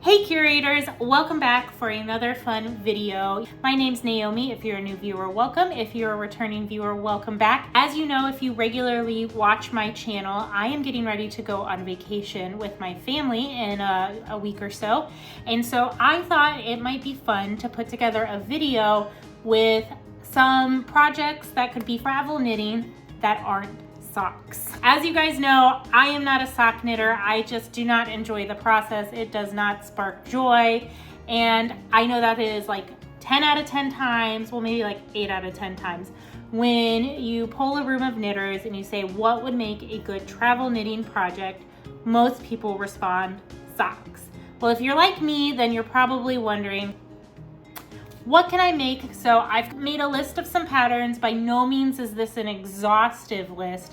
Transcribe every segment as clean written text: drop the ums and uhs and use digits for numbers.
Hey curators, welcome back for another fun video. My name's Naomi. If you're a new viewer, welcome. If you're a returning viewer, welcome back. As you know, if you regularly watch my channel, I am getting ready to go on vacation with my family in a week or so. And so I thought it might be fun to put together a video with some projects that could be travel knitting that aren't socks. As you guys know, I am not a sock knitter. I just do not enjoy the process. It does not spark joy. And I know that is like 10 out of 10 times, well, maybe like 8 out of 10 times, when you poll a room of knitters and you say, what would make a good travel knitting project? Most people respond, socks. Well, if you're like me, then you're probably wondering, what can I make? So I've made a list of some patterns. By no means is this an exhaustive list,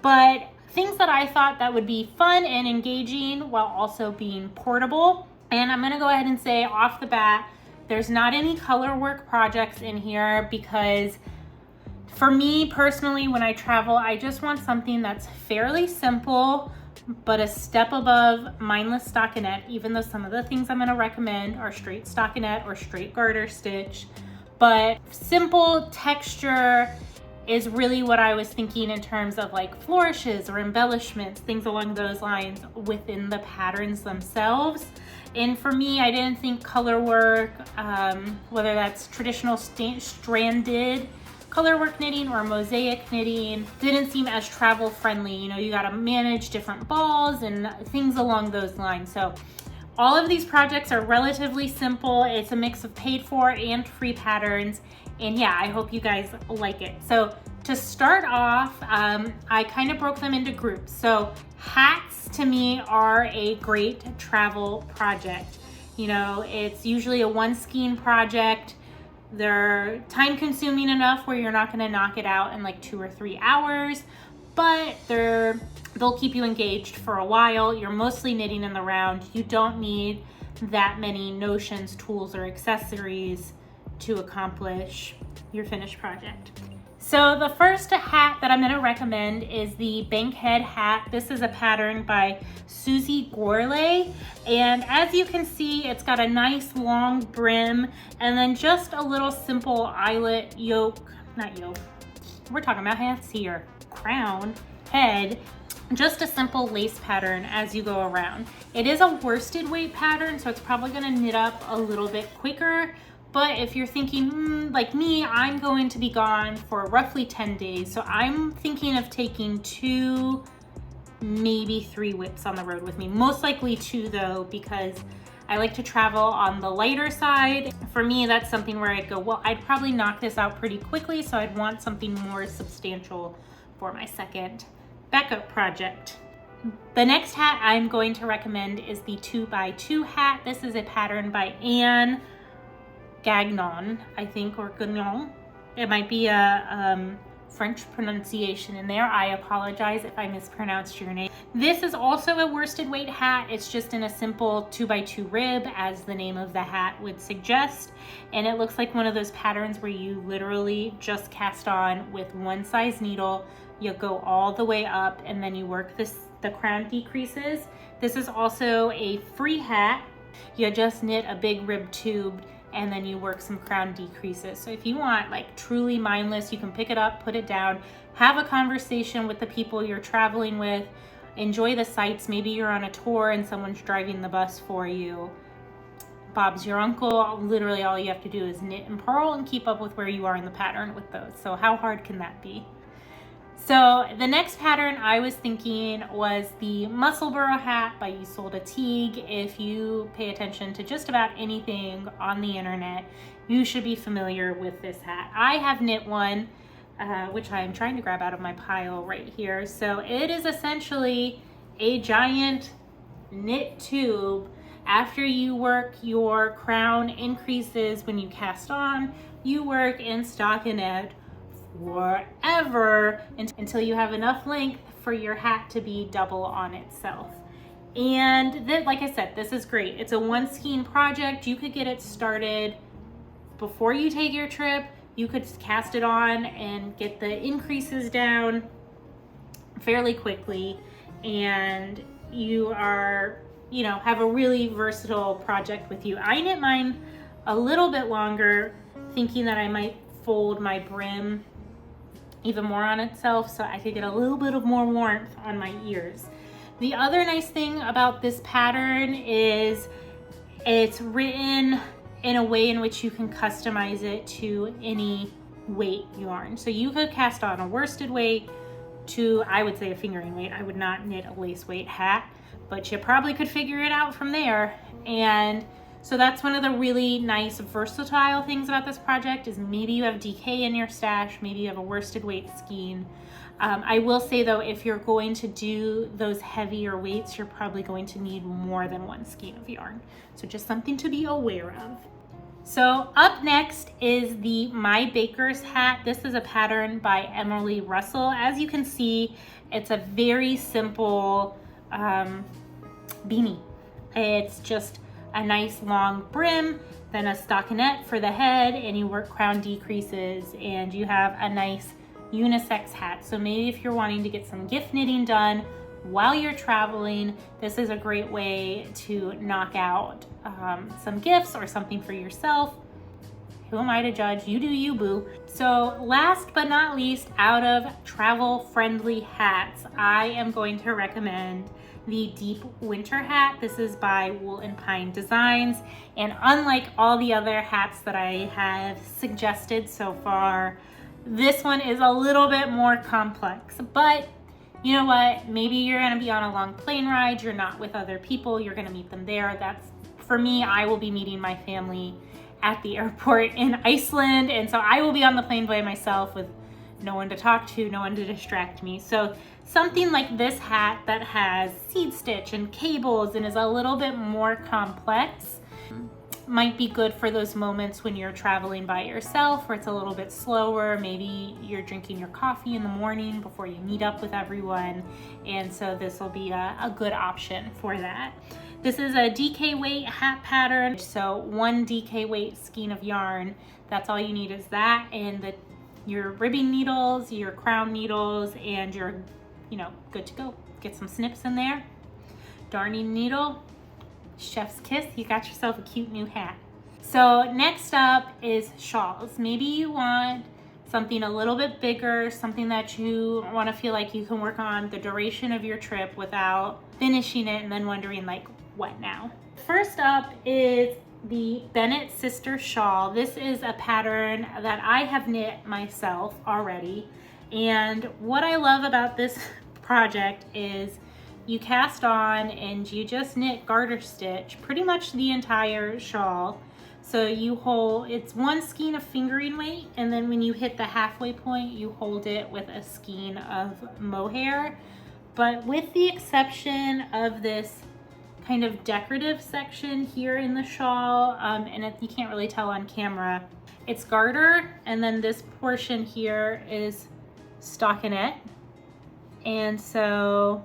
but things that I thought that would be fun and engaging while also being portable. And I'm gonna go ahead and say off the bat, there's not any color work projects in here because for me personally, when I travel, I just want something that's fairly simple, but a step above mindless stockinette, even though some of the things I'm gonna recommend are straight stockinette or straight garter stitch. But simple texture is really what I was thinking in terms of like flourishes or embellishments, things along those lines within the patterns themselves. And for me, I didn't think color work, whether that's traditional stranded color work knitting or mosaic knitting, didn't seem as travel friendly. You know, you gotta manage different balls and things along those lines. So all of these projects are relatively simple. It's a mix of paid for and free patterns. And yeah, I hope you guys like it. So to start off, I kind of broke them into groups. So hats to me are a great travel project. You know, it's usually a one skein project. They're time consuming enough where you're not gonna knock it out in like 2 or 3 hours, but they'll keep you engaged for a while. You're mostly knitting in the round. You don't need that many notions, tools, or accessories to accomplish your finished project. So the first hat that I'm gonna recommend is the Bankhead hat. This is a pattern by Susie Gourlay. And as you can see, it's got a nice long brim and then just a little simple eyelet not yoke. We're talking about hats here. Crown, head, just a simple lace pattern as you go around. It is a worsted weight pattern, so it's probably gonna knit up a little bit quicker. But if you're thinking, like me, I'm going to be gone for roughly 10 days. So I'm thinking of taking 2, maybe 3 whips on the road with me. Most likely 2 though, because I like to travel on the lighter side. For me, that's something where I'd go, well, I'd probably knock this out pretty quickly. So I'd want something more substantial for my second backup project. The next hat I'm going to recommend is the 2x2 hat. This is a pattern by Anne Gagnon, I think, or Gagnon. It might be a French pronunciation in there. I apologize if I mispronounced your name. This is also a worsted weight hat. It's just in a simple 2x2 rib, as the name of the hat would suggest. And it looks like one of those patterns where you literally just cast on with one size needle. You go all the way up and then you work the crown decreases. This is also a free hat. You just knit a big rib tube and then you work some crown decreases. So if you want like truly mindless, you can pick it up, put it down, have a conversation with the people you're traveling with, enjoy the sights. Maybe you're on a tour and someone's driving the bus for you. Bob's your uncle. Literally all you have to do is knit and purl and keep up with where you are in the pattern with those. So how hard can that be? So the next pattern I was thinking was the Musselburgh hat by Isolde Teague. If you pay attention to just about anything on the internet, you should be familiar with this hat. I have knit one, which I am trying to grab out of my pile right here. So it is essentially a giant knit tube. After you work your crown increases when you cast on, you work in stockinette forever until you have enough length for your hat to be double on itself. And then, like I said, this is great. It's a one skein project. You could get it started before you take your trip. You could cast it on and get the increases down fairly quickly, and you are you know, have a really versatile project with you. I knit mine a little bit longer, thinking that I might fold my brim even more on itself so I could get a little bit of more warmth on my ears. The other nice thing about this pattern is it's written in a way in which you can customize it to any weight yarn. So you could cast on a worsted weight to, I would say, a fingering weight. I would not knit a lace weight hat, but you probably could figure it out from there. And so that's one of the really nice versatile things about this project, is maybe you have DK in your stash, maybe you have a worsted weight skein. I will say though, if you're going to do those heavier weights, you're probably going to need more than one skein of yarn. So just something to be aware of. So up next is the My Baker's hat. This is a pattern by Emily Russell. As you can see, it's a very simple beanie. It's just a nice long brim, then a stockinette for the head, and you work crown decreases, and you have a nice unisex hat. So maybe if you're wanting to get some gift knitting done while you're traveling, this is a great way to knock out some gifts or something for yourself. Who am I to judge? You do you, boo. So last but not least, out of travel friendly hats, I am going to recommend the Deep Winter hat. This is by Wool and Pine Designs, and unlike all the other hats that I have suggested so far, this one is a little bit more complex. But you know what? Maybe you're gonna be on a long plane ride, you're not with other people, you're gonna meet them there. That's, for me, I will be meeting my family at the airport in Iceland, and so I will be on the plane by myself with no one to talk to, no one to distract me. So something like this hat that has seed stitch and cables and is a little bit more complex might be good for those moments when you're traveling by yourself, where it's a little bit slower. Maybe you're drinking your coffee in the morning before you meet up with everyone, and so this will be a good option for that. This is a DK weight hat pattern, so one DK weight skein of yarn. That's all you need, is that and your ribbing needles, your crown needles, and you're, you know, good to go. Get some snips in there, darning needle, chef's kiss, you got yourself a cute new hat. So next up is shawls. Maybe you want something a little bit bigger, something that you want to feel like you can work on the duration of your trip without finishing it and then wondering like, what now? First up is the Bennett Sister Shawl. This is a pattern that I have knit myself already, and what I love about this project is you cast on and you just knit garter stitch pretty much the entire shawl. So you hold, it's one skein of fingering weight, and then when you hit the halfway point, you hold it with a skein of mohair. But with the exception of this kind of decorative section here in the shawl, you can't really tell on camera, it's garter, and then this portion here is stockinette. And so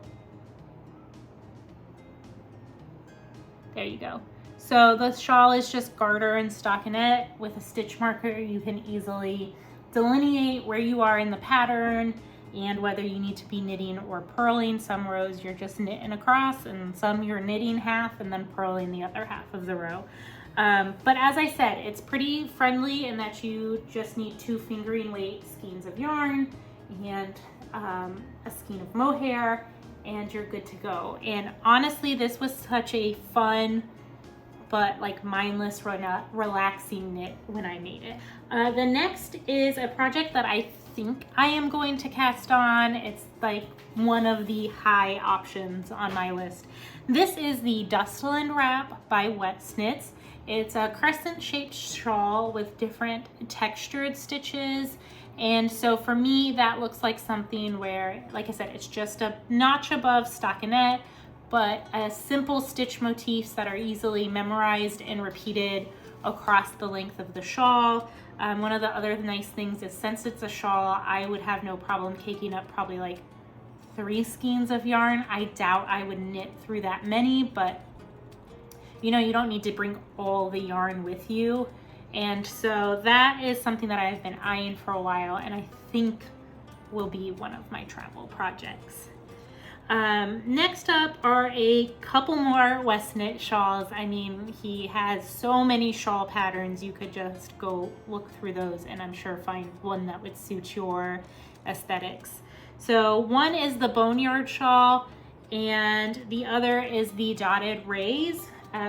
there you go. So the shawl is just garter and stockinette with a stitch marker. You can easily delineate where you are in the pattern and whether you need to be knitting or purling. Some rows you're just knitting across, and some you're knitting half and then purling the other half of the row. But as I said, it's pretty friendly in that you just need 2 fingering weight skeins of yarn and a skein of mohair, and you're good to go. And honestly, this was such a fun but like mindless, relaxing knit when I made it. The next is a project that I think I am going to cast on. It's like one of the high options on my list. This is the Dustland Wrap by Wetsnits. It's a crescent shaped shawl with different textured stitches. And so for me, that looks like something where, like I said, it's just a notch above stockinette, but simple stitch motifs that are easily memorized and repeated across the length of the shawl. One of the other nice things is, since it's a shawl, I would have no problem caking up probably like 3 skeins of yarn. I doubt I would knit through that many, but you know, you don't need to bring all the yarn with you. And so that is something that I've been eyeing for a while, and I think will be one of my travel projects. Next up are a couple more Westknit shawls. I mean, he has so many shawl patterns. You could just go look through those and I'm sure find one that would suit your aesthetics. So one is the Boneyard shawl and the other is the Dotted Rays,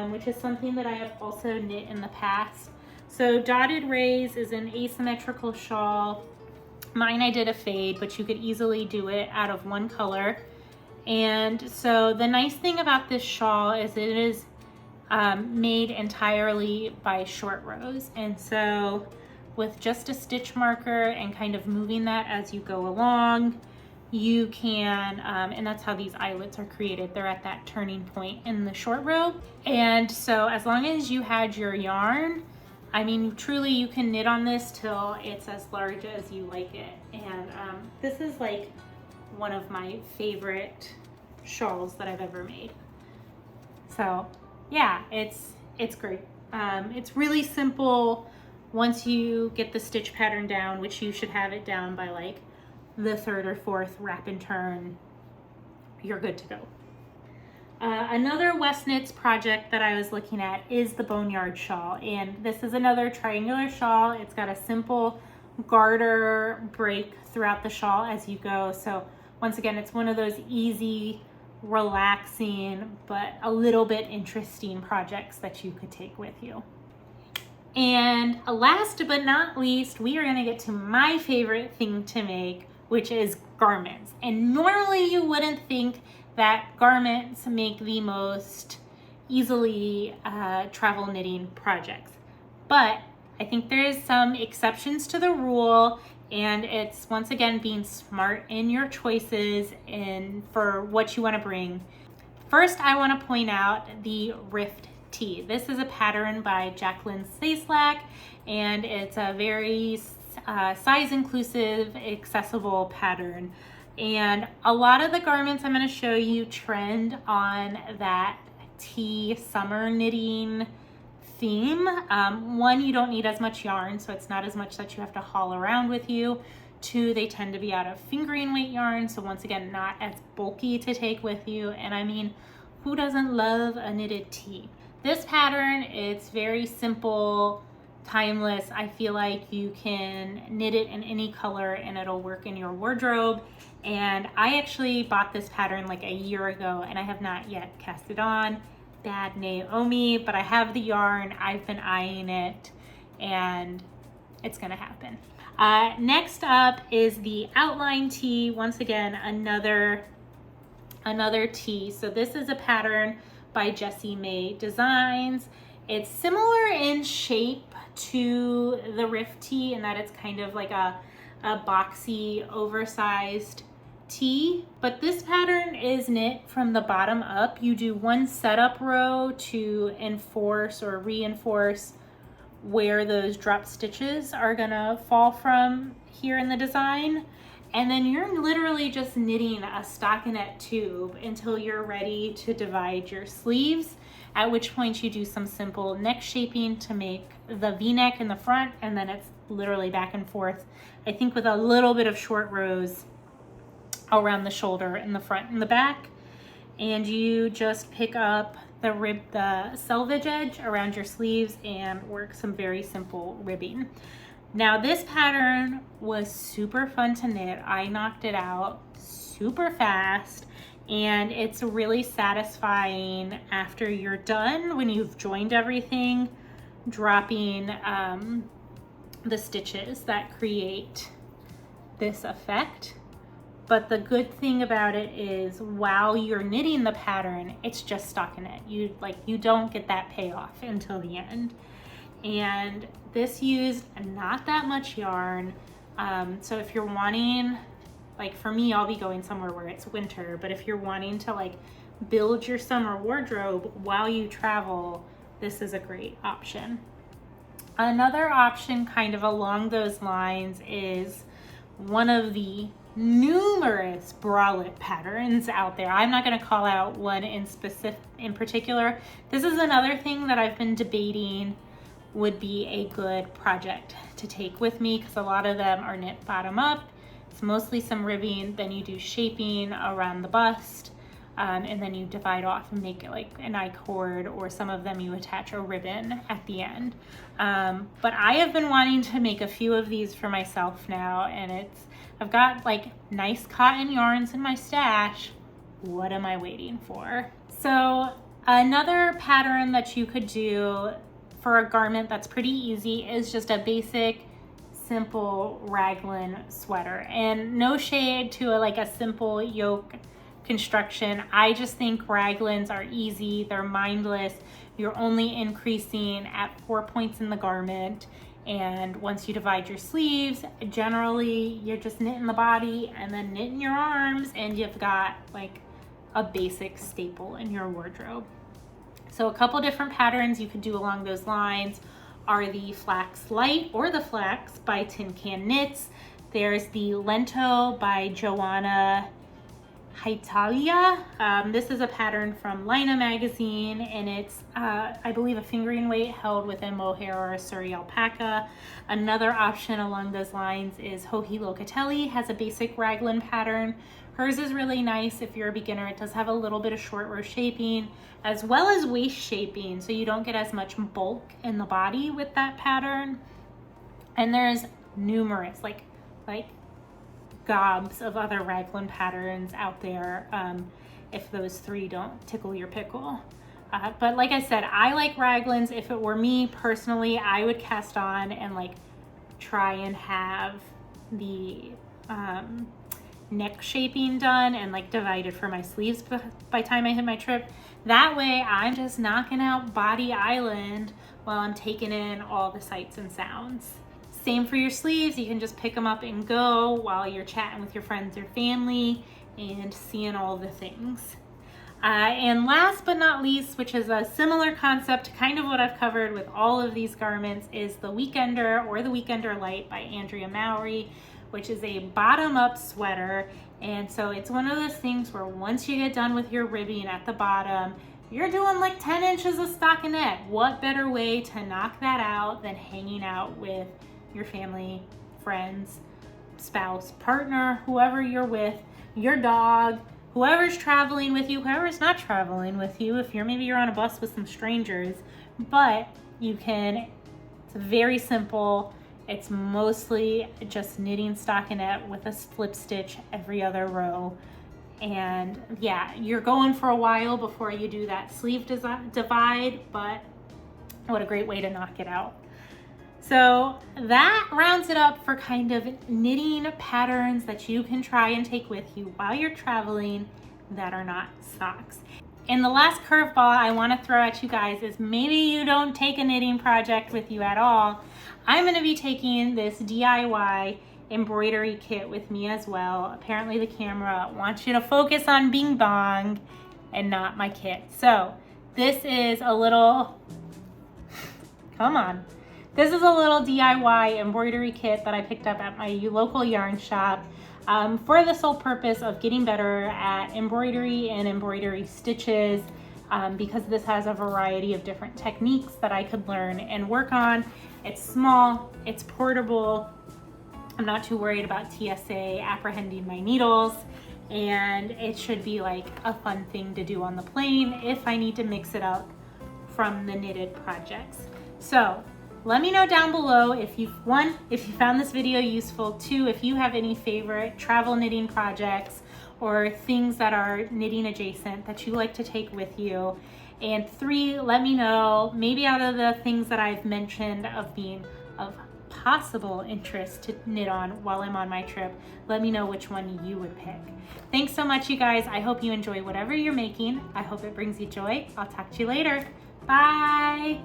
which is something that I have also knit in the past. So Dotted Rays is an asymmetrical shawl. Mine I did a fade, but you could easily do it out of one color. And so the nice thing about this shawl is it is made entirely by short rows. And so with just a stitch marker and kind of moving that as you go along, you can, and that's how these eyelets are created. They're at that turning point in the short row. And so as long as you had your yarn, I mean, truly you can knit on this till it's as large as you like it. And this is like one of my favorite shawls that I've ever made. So yeah, it's great. It's really simple once you get the stitch pattern down, which you should have it down by like the third or fourth wrap and turn, you're good to go. Another Westknits project that I was looking at is the Boneyard shawl, and this is another triangular shawl. It's got a simple garter break throughout the shawl as you go. So once again, it's one of those easy, relaxing, but a little bit interesting projects that you could take with you. And last but not least, we are gonna get to my favorite thing to make, which is garments. And normally you wouldn't think that garments make the most easily travel knitting projects. But I think there's some exceptions to the rule, and it's once again being smart in your choices and for what you want to bring. First, I want to point out the Rift Tee. This is a pattern by Jacqueline Saslack, and it's a very size inclusive, accessible pattern. And a lot of the garments I'm going to show you trend on that tee summer knitting theme. One, you don't need as much yarn, so it's not as much that you have to haul around with you. Two, they tend to be out of fingering weight yarn, so once again, not as bulky to take with you. And I mean, who doesn't love a knitted tee? This pattern, it's very simple, timeless. I feel like you can knit it in any color and it'll work in your wardrobe. And I actually bought this pattern like a year ago and I have not yet cast it on. Bad Naomi, but I have the yarn, I've been eyeing it, and it's gonna happen. Next up is the Outline Tee. Once again, another tee. So this is a pattern by Jessie May Designs. It's similar in shape to the Rift Tee in that it's kind of like a boxy, oversized tee, but this pattern is knit from the bottom up. You do one setup row to enforce or reinforce where those drop stitches are gonna fall from here in the design, and then you're literally just knitting a stockinette tube until you're ready to divide your sleeves, at which point you do some simple neck shaping to make the V-neck in the front, and then it's literally back and forth, I think with a little bit of short rows around the shoulder in the front and the back. And you just pick up the selvage edge around your sleeves and work some very simple ribbing. Now this pattern was super fun to knit. I knocked it out super fast, and it's really satisfying after you're done, when you've joined everything, dropping the stitches that create this effect. But the good thing about it is while you're knitting the pattern, it's just stockinette. You don't get that payoff until the end. And this used not that much yarn. So if you're wanting, like for me, I'll be going somewhere where it's winter, but if you're wanting to like build your summer wardrobe while you travel, this is a great option. Another option kind of along those lines is one of the numerous bralette patterns out there. I'm not going to call out one in particular. This is another thing that I've been debating would be a good project to take with me, because a lot of them are knit bottom up. It's mostly some ribbing, then you do shaping around the bust, and then you divide off and make it like an I-cord, or some of them you attach a ribbon at the end. But I have been wanting to make a few of these for myself now, and I've got like nice cotton yarns in my stash. What am I waiting for? So another pattern that you could do for a garment that's pretty easy is just a basic, simple raglan sweater. And no shade to like a simple yoke construction. I just think raglans are easy, they're mindless. You're only increasing at 4 points in the garment. And once you divide your sleeves, generally you're just knitting the body and then knitting your arms, and you've got like a basic staple in your wardrobe. So a couple different patterns you could do along those lines are the Flax Light or the Flax by Tin Can Knits. There's the Lento by Joanna Haitalia. This is a pattern from Lina magazine, and it's I believe a fingering weight held with a mohair or a Surrey alpaca. Another option along those lines is Joji Locatelli, has a basic raglan pattern. Hers is really nice if you're a beginner. It does have a little bit of short row shaping as well as waist shaping, so you don't get as much bulk in the body with that pattern. And there's numerous like gobs of other raglan patterns out there, if those three don't tickle your pickle. But like I said, I like raglans. If it were me personally, I would cast on and like try and have the neck shaping done and like divided for my sleeves by the time I hit my trip. That way I'm just knocking out Body Island while I'm taking in all the sights and sounds. Same for your sleeves. You can just pick them up and go while you're chatting with your friends or family and seeing all the things. And last but not least, which is a similar concept to kind of what I've covered with all of these garments, is the Weekender or the Weekender Light by Andrea Mowry, which is a bottom-up sweater. And so it's one of those things where once you get done with your ribbing at the bottom, you're doing like 10 inches of stockinette. What better way to knock that out than hanging out with your family, friends, spouse, partner, whoever you're with, your dog, whoever's traveling with you, whoever's not traveling with you, if you're on a bus with some strangers. But you can, it's very simple. It's mostly just knitting stockinette with a slip stitch every other row. And yeah, you're going for a while before you do that sleeve divide, but what a great way to knock it out. So that rounds it up for kind of knitting patterns that you can try and take with you while you're traveling that are not socks. And the last curveball I want to throw at you guys is maybe you don't take a knitting project with you at all. I'm going to be taking this DIY embroidery kit with me as well. Apparently the camera wants you to focus on Bing Bong and not my kit. So this is a little, come on. This is a little DIY embroidery kit that I picked up at my local yarn shop for the sole purpose of getting better at embroidery and embroidery stitches, because this has a variety of different techniques that I could learn and work on. It's small, it's portable. I'm not too worried about TSA apprehending my needles, and it should be like a fun thing to do on the plane if I need to mix it up from the knitted projects. So let me know down below if you found this video useful. 2, if you have any favorite travel knitting projects or things that are knitting adjacent that you like to take with you. And 3, let me know, maybe out of the things that I've mentioned of being of possible interest to knit on while I'm on my trip, let me know which one you would pick. Thanks so much, you guys. I hope you enjoy whatever you're making. I hope it brings you joy. I'll talk to you later. Bye.